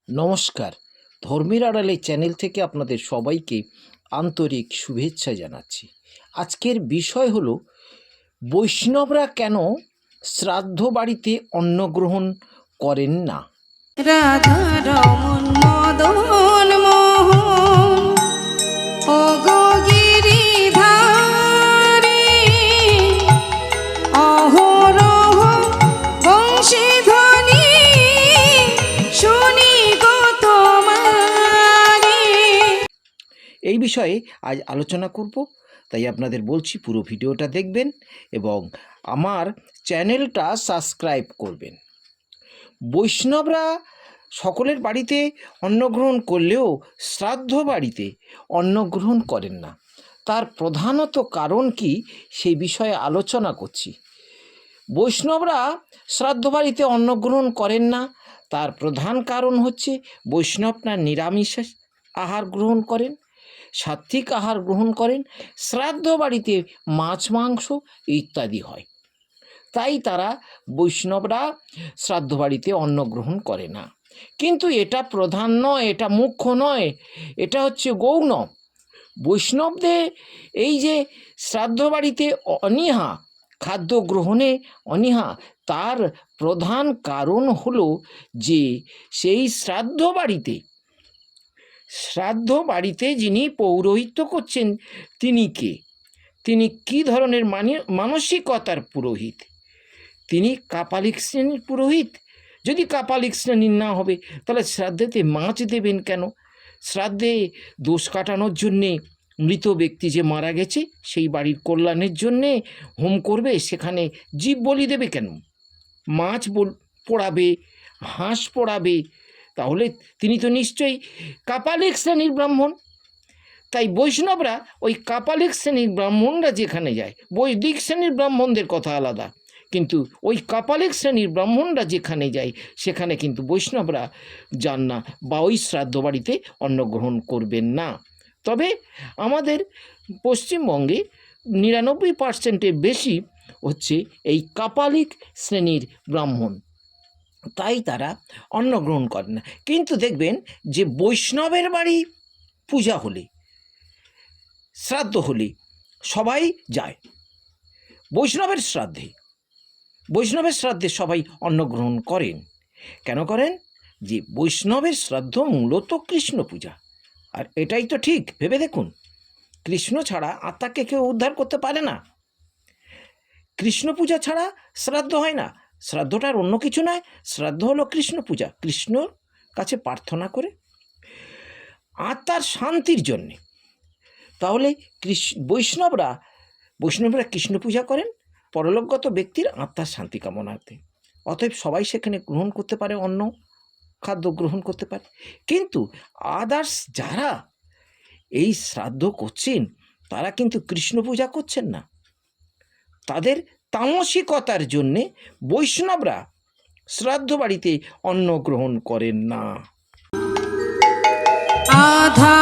নমস্কার, ধর্মের আড়ালে চ্যানেল থেকে আপনাদের সবাইকে আন্তরিক শুভেচ্ছা জানাচ্ছি। আজকের বিষয় হলো বৈষ্ণবরা কেন শ্রাদ্ধ বাড়িতে অন্ন গ্রহণ করেন না। রাধা রমন মদন মোহন ও গো গিরিধারী অহরহ বংশীধ্বনি শুনি গো তোমারি। এই বিষয়ে আজ আলোচনা করব, তাই আপনাদের বলছি পুরো ভিডিওটা দেখবেন এবং আমার চ্যানেলটা সাবস্ক্রাইব করবেন। বৈষ্ণবরা সকলের বাড়িতে অন্নগ্রহণ করলেও শ্রাদ্ধ বাড়িতে অন্নগ্রহণ করেন না। তার প্রধানত কারণ কি সেই বিষয়ে আলোচনা করছি। বৈষ্ণবরা শ্রাদ্ধ বাড়িতে অন্নগ্রহণ করেন না, তার প্রধান কারণ হচ্ছে বৈষ্ণবরা নিরামিষ আহার গ্রহণ করেন, সাত্ত্বিক আহার গ্রহণ করেন। শ্রাদ্ধ বাড়িতে মাছ মাংস ইত্যাদি হয়, তাই তারা বৈষ্ণবরা শ্রাদ্ধ বাড়িতে অন্ন গ্রহণ করে না। কিন্তু এটা প্রধান নয়, এটা মুখ্য নয়, এটা হচ্ছে গৌণ। বৈষ্ণবদের এই যে শ্রাদ্ধ বাড়িতে অনীহা, খাদ্য গ্রহণে অনীহা, তার প্রধান কারণ হলো যে সেই শ্রাদ্ধ বাড়িতে যিনি পৌরোহিত্য করছেন তিনি কে? তিনি কী ধরনের মানসিকতার পুরোহিত? তিনি কাপালিক শ্রেণীর পুরোহিত? যদি কাপালিক শ্রেণীর না হবে তাহলে শ্রাদ্ধেতে মাছ দেবেন কেন? শ্রাদ্ধে দোষ কাটানোর জন্যে, মৃত ব্যক্তি যে মারা গেছে সেই বাড়ির কল্যাণের জন্যে হোম করবে, সেখানে জীব বলি দেবে কেন? মাছ পোড়াবে, হাঁস পোড়াবে, তাহলে তিনি তো নিশ্চয়ই কাপালিক শ্রেণীর ব্রাহ্মণ। তাই বৈষ্ণবরা ওই কাপালিক শ্রেণীর ব্রাহ্মণরা যেখানে যায়, বৈদিক শ্রেণীর ব্রাহ্মণদের কথা আলাদা, কিন্তু ওই কাপালিক শ্রেণীর ব্রাহ্মণরা যেখানে যায় সেখানে কিন্তু বৈষ্ণবরা যান না বা ওই শ্রাদ্ধ বাড়িতে অন্নগ্রহণ করবেন না। তবে আমাদের পশ্চিমবঙ্গে 99% বেশি হচ্ছে এই কাপালিক শ্রেণীর ব্রাহ্মণ, তাই তারা অন্নগ্রহণ করেন না। কিন্তু দেখবেন যে বৈষ্ণবের বাড়ি পূজা হলে, শ্রাদ্ধ হলে সবাই যায়। বৈষ্ণবের শ্রাদ্ধে সবাই অন্নগ্রহণ করেন। কেন করেন? যে বৈষ্ণবের শ্রাদ্ধ মূলত কৃষ্ণ পূজা, আর এটাই তো ঠিক। ভেবে দেখুন, কৃষ্ণ ছাড়া আত্মাকে কেউ উদ্ধার করতে পারে না। কৃষ্ণ পূজা ছাড়া শ্রাদ্ধ হয় না। শ্রাদ্ধটার অন্য কিছু নয়, শ্রাদ্ধ হলো কৃষ্ণ পূজা, কৃষ্ণর কাছে প্রার্থনা করে আত্মার শান্তির জন্যে। তাহলে বৈষ্ণবরা কৃষ্ণ পূজা করেন পরলোকগত ব্যক্তির আত্মার শান্তি কামনার্থে। অতএব সবাই সেখানে গ্রহণ করতে পারে, অন্ন খাদ্য গ্রহণ করতে পারে। কিন্তু আদার্স যারা এই শ্রাদ্ধ করছেন তারা কিন্তু কৃষ্ণ পূজা করছেন না। তাদের তামসিকতার জন্যে বৈষ্ণবরা শ্রাদ্ধ বাড়িতে অন্ন গ্রহণ করেন না। আধা